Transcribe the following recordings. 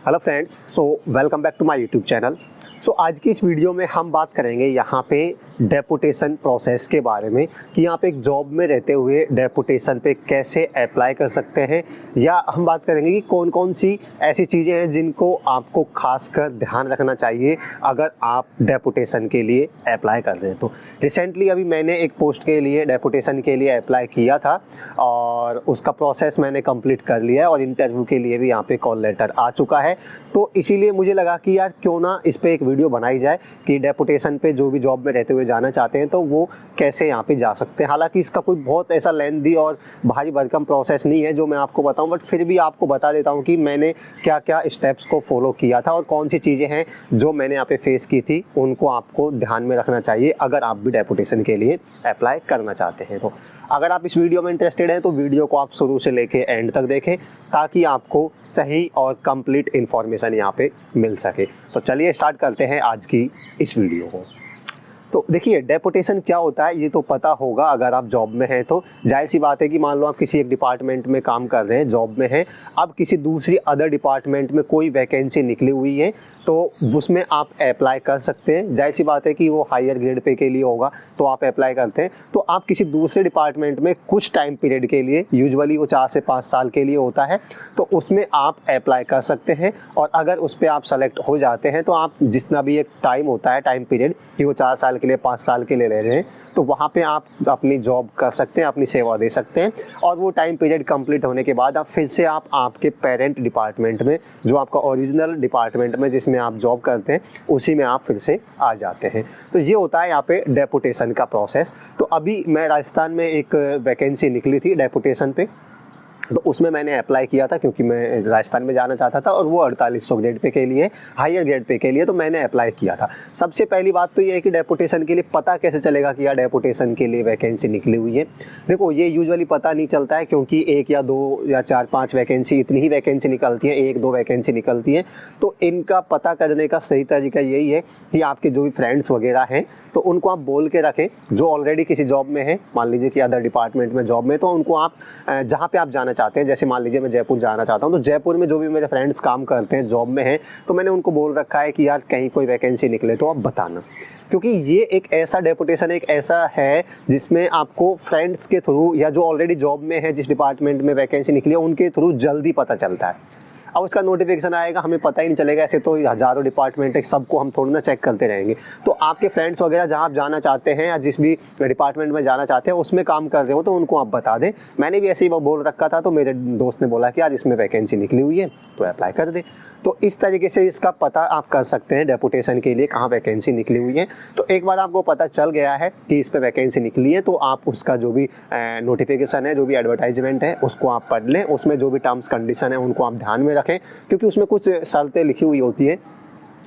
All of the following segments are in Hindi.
Hello friends, welcome back to my YouTube channel. आज की इस वीडियो में हम बात करेंगे यहाँ पे डेपुटेशन प्रोसेस के बारे में कि आप एक जॉब में रहते हुए डेपुटेशन पे कैसे अप्लाई कर सकते हैं, या हम बात करेंगे कि कौन कौन सी ऐसी चीज़ें हैं जिनको आपको खासकर ध्यान रखना चाहिए अगर आप डेपुटेशन के लिए अप्लाई कर रहे हैं। तो रिसेंटली अभी मैंने एक पोस्ट के लिए डेपुटेशन के लिए अप्लाई किया था और उसका प्रोसेस मैंने कंप्लीट कर लिया है और इंटरव्यू के लिए भी यहाँ पे कॉल लेटर आ चुका है। तो इसीलिए मुझे लगा कि यार क्यों ना इस पर एक वीडियो बनाई जाए कि डेपुटेशन पे जो भी जॉब में रहते हुए जाना चाहते हैं तो वो कैसे यहाँ पे जा सकते हैं। हालांकि इसका कोई बहुत ऐसा लेंथी और भारी भरकम प्रोसेस नहीं है जो मैं आपको बताऊं, बट फिर भी आपको बता देता हूं कि मैंने क्या क्या स्टेप्स को फॉलो किया था और कौन सी चीज़ें हैं जो मैंने यहाँ पे फेस की थी, उनको आपको ध्यान में रखना चाहिए अगर आप भी डेपुटेशन के लिए अप्लाई करना चाहते हैं। तो अगर आप इस वीडियो में इंटरेस्टेड हैं तो वीडियो को आप शुरू से लेके एंड तक देखें ताकि आपको सही और कंप्लीट इन्फॉर्मेशन यहाँ पे मिल सके। तो चलिए स्टार्ट करते हैं आज की इस वीडियो को। तो देखिए, डेपुटेशन क्या होता है ये तो पता होगा अगर आप जॉब में हैं। तो जाहिर सी बात है कि मान लो आप किसी एक डिपार्टमेंट में काम कर रहे हैं, जॉब में हैं, अब किसी दूसरी अदर डिपार्टमेंट में कोई वैकेंसी निकली हुई है तो उसमें आप अप्लाई कर सकते हैं। जाहिर सी बात है कि वो हायर ग्रेड पे के लिए होगा तो आप अप्लाई करते हैं। तो आप किसी दूसरे डिपार्टमेंट में कुछ टाइम पीरियड के लिए, यूजुअली वो 4 से 5 साल के लिए होता है, तो उसमें आप अप्लाई कर सकते हैं। और अगर उस पर आप सेलेक्ट हो जाते हैं तो आप जितना भी एक टाइम होता है, टाइम पीरियड कि वो 4 साल के लिए, 5 साल के लिए ले रहे हैं, तो वहाँ पे आप अपनी जॉब कर सकते हैं, अपनी सेवा दे सकते हैं। और वो टाइम पीरियड कंप्लीट होने के बाद आप फिर से आप आपके पेरेंट डिपार्टमेंट में, जो आपका ओरिजिनल डिपार्टमेंट में जिसमें आप जॉब करते हैं, उसी में आप फिर से आ जाते हैं। तो ये होता है यहाँ पे डेपुटेशन का प्रोसेस। तो अभी मैं राजस्थान में एक वैकेंसी निकली थी डेपुटेशन पे, तो उसमें मैंने अप्लाई किया था क्योंकि मैं राजस्थान में जाना चाहता था और वो 4800 ग्रेड पे के लिए, हायर ग्रेड पे के लिए, तो मैंने अप्लाई किया था। सबसे पहली बात तो ये है कि डेपुटेशन के लिए पता कैसे चलेगा कि यार डेपुटेशन के लिए वैकेंसी निकली हुई है। देखो, ये यूजुअली पता नहीं चलता है क्योंकि 1 या 2 या 4-5 वैकेंसी, इतनी ही वैकेंसी निकलती है, 1-2 वैकेंसी निकलती है। तो इनका पता करने का सही तरीका यही है कि आपके जो भी फ्रेंड्स वगैरह हैं तो उनको आप बोल के रखें, जो ऑलरेडी किसी जॉब में है, मान लीजिए कि अदर डिपार्टमेंट में जॉब में, तो उनको आप जहाँ पे आप जाना चाहते हैं, जैसे मान लीजिए मैं जयपुर जाना चाहता हूँ, तो जयपुर में जो भी मेरे फ्रेंड्स काम करते हैं, जॉब में हैं, तो मैंने उनको बोल रखा है कि यार कहीं कोई वैकेंसी निकले तो आप बताना। क्योंकि ये एक ऐसा डेपुटेशन, एक ऐसा है जिसमें आपको फ्रेंड्स के थ्रू या जो ऑलरेडी जॉब में है, जिस डिपार्टमेंट में वैकेंसी निकली है, उनके थ्रू जल्दी पता चलता है। अब उसका नोटिफिकेशन आएगा, हमें पता ही नहीं चलेगा। ऐसे तो हज़ारों डिपार्टमेंट है, सबको हम थोड़ी ना चेक करते रहेंगे। तो आपके फ्रेंड्स वगैरह जहाँ आप जाना चाहते हैं या जिस भी डिपार्टमेंट में जाना चाहते हैं उसमें काम कर रहे हो तो उनको आप बता दें। मैंने भी ऐसे ही वो बोल रखा था, तो मेरे दोस्त ने बोला कि यार इसमें वैकेंसी निकली हुई है तो अप्लाई कर दे। तो इस तरीके से इसका पता आप कर सकते हैं डेपुटेशन के लिए कहाँ वैकेंसी निकली हुई है। तो एक बार आपको पता चल गया है कि इस पर वैकेंसी निकली है तो आप उसका जो भी नोटिफिकेशन है, जो भी एडवर्टाइजमेंट है, उसको आप पढ़ लें। उसमें जो भी टर्म्स कंडीशन है उनको आप ध्यान में रखें, क्योंकि उसमें कुछ शर्तें लिखी हुई होती है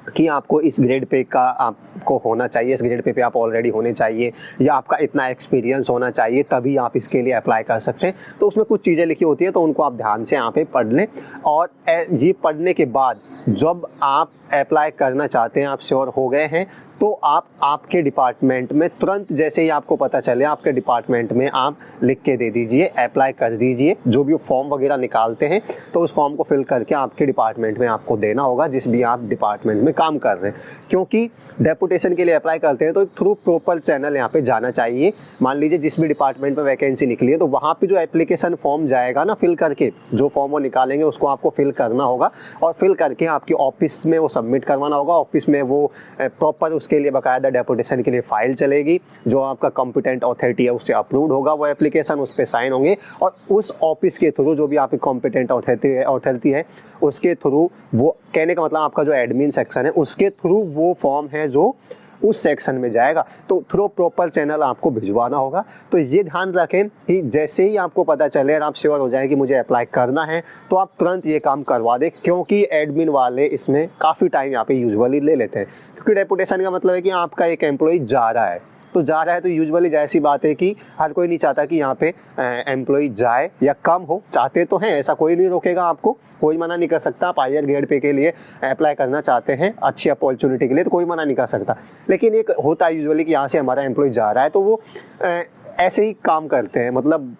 कि आपको इस ग्रेड पे का आपको होना चाहिए, इस ग्रेड पे आप ऑलरेडी होने चाहिए, या आपका इतना एक्सपीरियंस होना चाहिए, तभी आप इसके लिए अप्लाई कर सकते हैं। तो उसमें कुछ चीज़ें लिखी होती है, तो उनको आप ध्यान से यहाँ पे पढ़ लें। और ये पढ़ने के बाद जब आप अप्लाई करना चाहते हैं, आप श्योर हो गए हैं, तो आप आपके डिपार्टमेंट में तुरंत जैसे ही आपको पता चले, आपके डिपार्टमेंट में आप लिख के दे दीजिए, अप्लाई कर दीजिए। जो भी फॉर्म वगैरह निकालते हैं तो उस फॉर्म को फिल करके आपके डिपार्टमेंट में आपको देना होगा, जिस भी आप डिपार्टमेंट में काम कर रहे हैं। क्योंकि डेपुटेशन के लिए अप्लाई करते हैं तो एक थ्रू प्रॉपर चैनल यहाँ पे जाना चाहिए। मान लीजिए जिस भी डिपार्टमेंट में वैकेंसी निकली है तो वहाँ पे जो एप्लीकेशन फॉर्म जाएगा ना, फिल करके जो फॉर्म वो निकालेंगे उसको आपको फिल करना होगा और फिल करके आपकी ऑफिस में वो सबमिट करवाना होगा। ऑफिस में वो प्रॉपर उसके लिए बाकायदा डेपुटेशन के लिए फाइल चलेगी, जो आपका कॉम्पिटेंट अथॉरिटी है उससे अप्रूव्ड होगा वो एप्लीकेशन, उस पर साइन होंगे और उस ऑफिस के थ्रू, जो भी आपकी कॉम्पिटेंट अथॉरिटी है उसके थ्रू, वो कहने का मतलब आपका जो एडमिन सेक्शन है उसके थ्रू वो फॉर्म है जो उस सेक्शन में जाएगा। तो थ्रू प्रॉपर चैनल आपको भिजवाना होगा। तो ये ध्यान रखें कि जैसे ही आपको पता चले और आप श्योर हो जाए कि मुझे अप्लाई करना है तो आप तुरंत ये काम करवा दें, क्योंकि एडमिन वाले इसमें काफ़ी टाइम यहाँ पे यूजुअली ले लेते हैं। क्योंकि डेपुटेशन का मतलब है कि आपका एक एम्प्लॉय जा रहा है, तो जा रहा है तो यूजुअली जैसी बात है कि हर कोई नहीं चाहता कि यहाँ पे एम्प्लॉय जाए या कम हो। चाहते तो हैं, ऐसा कोई नहीं रोकेगा आपको, कोई मना नहीं कर सकता। आप हायर ग्रेड पे के लिए अप्लाई करना चाहते हैं अच्छी अपॉर्चुनिटी के लिए तो कोई मना नहीं कर सकता। लेकिन एक होता है यूजुअली कि यहाँ से हमारा एम्प्लॉय जा रहा है तो वो ऐसे ही काम करते हैं, मतलब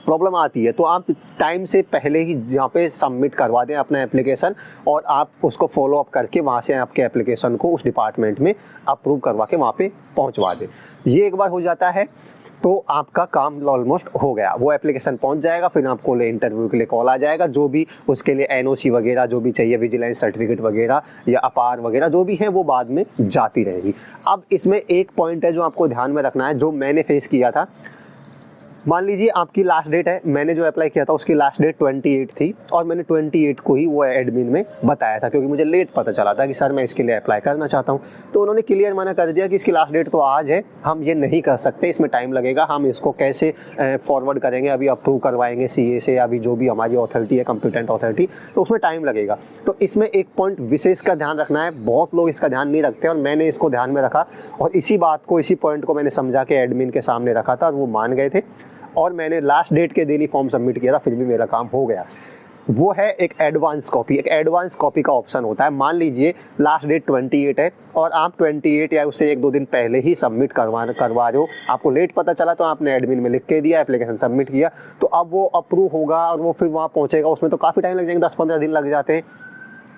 प्रॉब्लम आती है तो आप टाइम से पहले ही यहाँ पे सबमिट करवा दें अपना एप्लीकेशन, और आप उसको फॉलो अप करके वहाँ से आपके एप्लीकेशन को उस डिपार्टमेंट में अप्रूव करवा के वहाँ पे पहुँचवा दें। ये एक बार हो जाता है तो आपका काम ऑलमोस्ट हो गया, वो एप्लीकेशन पहुंच जाएगा। फिर आपको इंटरव्यू के लिए कॉल आ जाएगा, जो भी उसके लिए एनओसी वगैरह जो भी चाहिए, विजिलेंस सर्टिफिकेट वगैरह या अपार वगैरह जो भी है वो बाद में जाती रहेगी। अब इसमें एक पॉइंट है जो आपको ध्यान में रखना है, जो मैंने फेस किया था। मान लीजिए आपकी लास्ट डेट है, मैंने जो अप्लाई किया था उसकी लास्ट डेट 28 थी, और मैंने 28 को ही वो एडमिन में बताया था, क्योंकि मुझे लेट पता चला था कि सर मैं इसके लिए अप्लाई करना चाहता हूँ। तो उन्होंने क्लियर मना कर दिया कि इसकी लास्ट डेट तो आज है, हम ये नहीं कर सकते, इसमें टाइम लगेगा, हम इसको कैसे फॉरवर्ड करेंगे, अभी अप्रूव करवाएंगे सीए से, अभी जो भी हमारी अथॉरिटी है कॉम्पिटेंट अथॉरिटी, तो उसमें टाइम लगेगा। तो इसमें एक पॉइंट विशेष का ध्यान रखना है, बहुत लोग इसका ध्यान नहीं रखते, और मैंने इसको ध्यान में रखा और इसी बात को, इसी पॉइंट को मैंने समझा के एडमिन के सामने रखा था और वो मान गए थे, और मैंने लास्ट डेट के दिन ही फॉर्म सबमिट किया था, फिर भी मेरा काम हो गया। वो है एक एडवांस कॉपी। एक एडवांस कॉपी का ऑप्शन होता है। मान लीजिए लास्ट डेट 28 है और आप 28 या उससे एक दो दिन पहले ही सबमिट करवा रहे हो, आपको लेट पता चला तो आपने एडमिन में लिख के दिया, एप्लीकेशन सबमिट किया, तो अब वो अप्रूव होगा और वो फिर वहाँ पहुँचेगा, उसमें तो काफ़ी टाइम लग जाएंगे, 10-15 दिन लग जाते हैं।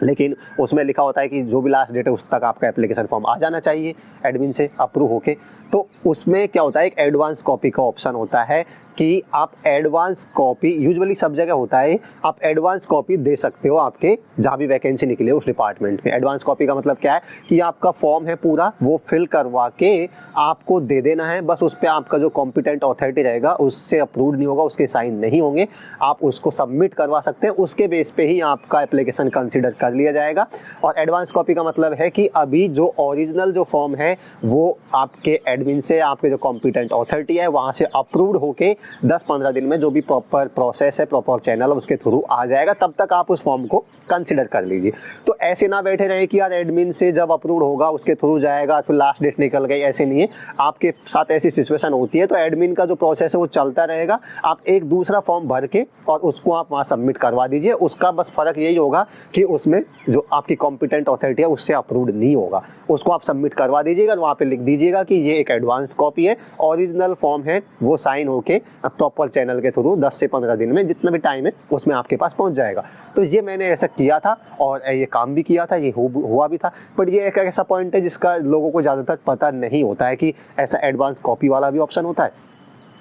लेकिन उसमें लिखा होता है कि जो भी लास्ट डेट है उस तक आपका एप्लीकेशन फॉर्म आ जाना चाहिए एडमिन से अप्रूव होके। तो उसमें क्या होता है, एक एडवांस कॉपी का ऑप्शन होता है कि आप एडवांस कॉपी, यूजुअली सब जगह होता है, आप एडवांस कॉपी दे सकते हो आपके जहाँ भी वैकेंसी निकले उस डिपार्टमेंट में। एडवांस कॉपी का मतलब क्या है कि आपका फॉर्म है पूरा, वो फिल करवा के आपको दे देना है, बस उस पर आपका जो कॉम्पिटेंट अथॉरिटी रहेगा उससे अप्रूव नहीं होगा, उसके साइन नहीं होंगे, आप उसको सबमिट करवा सकते हैं, उसके बेस पे ही आपका एप्लीकेशन कंसिडर कर लिया जाएगा। और एडवांस कॉपी का मतलब है कि अभी जो ओरिजिनल जो फॉर्म है वो आपके एडमिन से, आपके जो कॉम्पिटेंट अथॉरिटी है वहाँ से अप्रूव्ड होके 10-15 दिन में जो भी प्रॉपर प्रोसेस है, प्रॉपर चैनल उसके थ्रू आ जाएगा, तब तक आप उस फॉर्म को कंसिडर कर लीजिए। तो ऐसे ना बैठे रहे कि यार एडमिन से जब अप्रूव्ड होगा उसके थ्रू जाएगा, फिर लास्ट डेट निकल गई, ऐसे नहीं है। आपके साथ ऐसी सिचुएशन होती है तो एडमिन का जो प्रोसेस है वो चलता रहेगा, आप एक दूसरा फॉर्म भर के और उसको आप वहाँ सबमिट करवा दीजिए। उसका बस फ़र्क यही होगा कि उसमें जो आपकी कॉम्पिटेंट अथॉरिटी है उससे अप्रूव्ड नहीं होगा, उसको आप सबमिट करवा दीजिएगा, वहाँ पे लिख दीजिएगा कि ये एक एडवांस कॉपी है, ओरिजिनल फॉर्म है वो साइन होके प्रॉपर चैनल के थ्रू 10 से 15 दिन में जितना भी टाइम है उसमें आपके पास पहुंच जाएगा। तो ये मैंने ऐसा किया था और ये काम भी किया था, ये हुआ भी था। बट ये एक ऐसा पॉइंट है जिसका लोगों को ज़्यादातर पता नहीं होता है कि ऐसा एडवांस कॉपी वाला भी ऑप्शन होता है।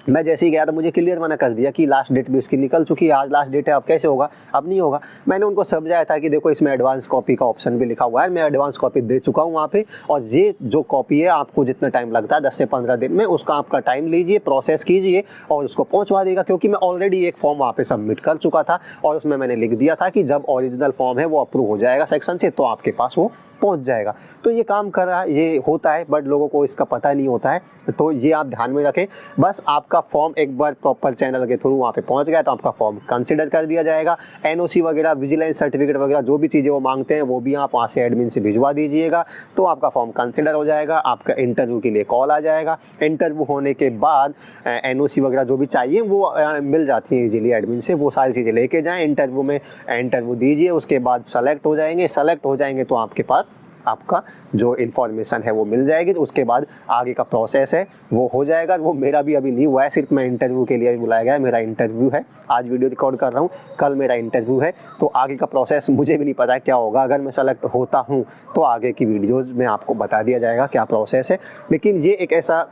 मैं जैसे ही गया था मुझे क्लियर मना कर दिया कि लास्ट डेट भी उसकी निकल चुकी है, आज लास्ट डेट है, अब कैसे होगा, अब नहीं होगा। मैंने उनको समझाया था कि देखो इसमें एडवांस कॉपी का ऑप्शन भी लिखा हुआ है, मैं एडवांस कॉपी दे चुका हूँ वहाँ पे, और ये जो कॉपी है आपको जितना टाइम लगता है 10 से 15 दिन में, उसका आपका टाइम लीजिए, प्रोसेस कीजिए और उसको पहुँचवा देगा। क्योंकि मैं ऑलरेडी एक फॉर्म वहाँ पर सबमिट कर चुका था और उसमें मैंने लिख दिया था कि जब ओरिजिनल फॉर्म है वो अप्रूव हो जाएगा सेक्शन से तो आपके पास वो पहुंच जाएगा। तो ये काम कर रहा है, ये होता है, बट लोगों को इसका पता नहीं होता है। तो ये आप ध्यान में रखें, बस आपका फॉर्म एक बार प्रॉपर चैनल के थ्रू वहाँ पे पहुँच गया तो आपका फॉर्म कंसिडर कर दिया जाएगा। एनओसी वगैरह, विजिलेंस सर्टिफिकेट वगैरह जो भी चीज़ें वो मांगते हैं वो भी आप वहाँ से एडमिन से भिजवा दीजिएगा, तो आपका फॉर्म कंसिडर हो जाएगा। आपका इंटरव्यू के लिए कॉल आ जाएगा। इंटरव्यू होने के बाद एनओसी वगैरह जो भी चाहिए वो मिल जाती है इजीली एडमिन से, वो सारी चीज़ें लेके जाएँ, इंटरव्यू में इंटरव्यू दीजिए, उसके बाद सेलेक्ट हो जाएंगे तो आपके पास आपका जो इन्फॉर्मेशन है वो मिल जाएगी। तो उसके बाद आगे का प्रोसेस है वो हो जाएगा। वो मेरा भी अभी नहीं हुआ है, सिर्फ मैं इंटरव्यू के लिए बुलाया गया है, मेरा इंटरव्यू है, आज वीडियो रिकॉर्ड कर रहा हूँ, कल मेरा इंटरव्यू है। तो आगे का प्रोसेस मुझे भी नहीं पता है क्या होगा। अगर मैं सेलेक्ट होता हूँ तो आगे की वीडियोज़ में आपको बता दिया जाएगा क्या प्रोसेस है। लेकिन ये एक ऐसा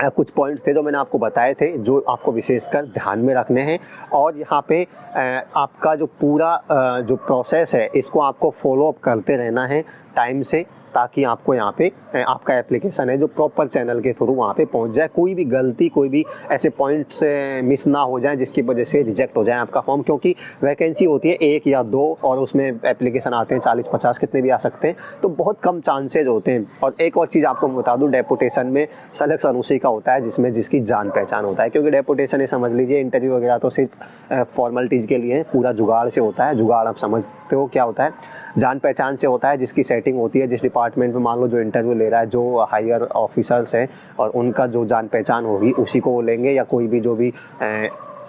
कुछ पॉइंट्स थे जो मैंने आपको बताए थे जो आपको विशेषकर ध्यान में रखने हैं। और यहाँ पे आपका जो पूरा जो प्रोसेस है इसको आपको फॉलो अप करते रहना है टाइम से, ताकि आपको यहाँ पे आपका एप्लीकेशन है जो प्रॉपर चैनल के थ्रू वहाँ पे पहुँच जाए। कोई भी गलती, कोई भी ऐसे पॉइंट्स मिस ना हो जाए जिसकी वजह से रिजेक्ट हो जाए आपका फॉर्म। क्योंकि वैकेंसी होती है 1 या 2 और उसमें एप्लीकेशन आते हैं 40-50 कितने भी आ सकते हैं, तो बहुत कम चांसेज होते हैं। और एक और चीज़ आपको बता दूँ, डेपुटेशन में सिलेक्शन उसी का होता है जिसमें जिसकी जान पहचान होता है। क्योंकि डेपुटेशन ये समझ लीजिए, इंटरव्यू वगैरह तो सिर्फ फॉर्मेलिटीज़ के लिए पूरा जुगाड़ से होता है। जुगाड़ आप समझते हो क्या होता है, जान पहचान से होता है, जिसकी सेटिंग होती है जिस डिपार्टमेंट में मान लो जो इंटरव्यू ले रहा है, जो हायर ऑफिसर्स हैं और उनका जो जान पहचान होगी उसी को वो लेंगे, या कोई भी जो भी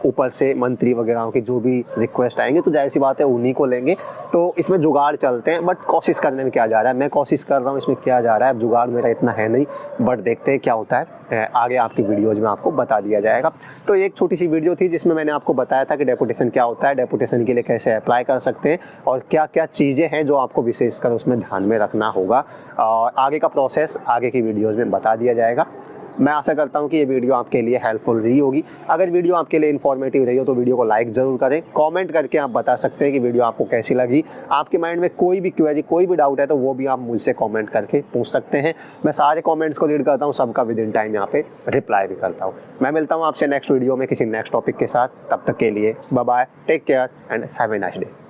ऊपर से मंत्री वगैरह की जो भी रिक्वेस्ट आएंगे तो जाहिर सी बात है उन्हीं को लेंगे। तो इसमें जुगाड़ चलते हैं, बट कोशिश करने में क्या जा रहा है, मैं कोशिश कर रहा हूँ, इसमें क्या जा रहा है। अब जुगाड़ मेरा इतना है नहीं, बट देखते हैं क्या होता है, आगे आपकी वीडियोज में आपको बता दिया जाएगा। तो एक छोटी सी वीडियो थी जिसमें मैंने आपको बताया था कि डेपुटेशन क्या होता है, डेपुटेशन के लिए कैसे अप्लाई कर सकते हैं और क्या क्या चीज़ें हैं जो आपको विशेषकर उसमें ध्यान में रखना होगा। और आगे का प्रोसेस आगे की वीडियोज़ में बता दिया जाएगा। मैं आशा करता हूं कि ये वीडियो आपके लिए हेल्पफुल रही होगी। अगर वीडियो आपके लिए इन्फॉर्मेटिव रही हो तो वीडियो को लाइक ज़रूर करें। कमेंट करके आप बता सकते हैं कि वीडियो आपको कैसी लगी। आपके माइंड में कोई भी क्वेरी, कोई भी डाउट है तो वो भी आप मुझसे कमेंट करके पूछ सकते हैं। मैं सारे कमेंट्स को रीड करता हूँ, सबका विद इन टाइम यहाँ पे रिप्लाई भी करता हूँ। मैं मिलता हूँ आपसे नेक्स्ट वीडियो में किसी नेक्स्ट टॉपिक के साथ। तब तक के लिए bye bye, take care and have a nice day.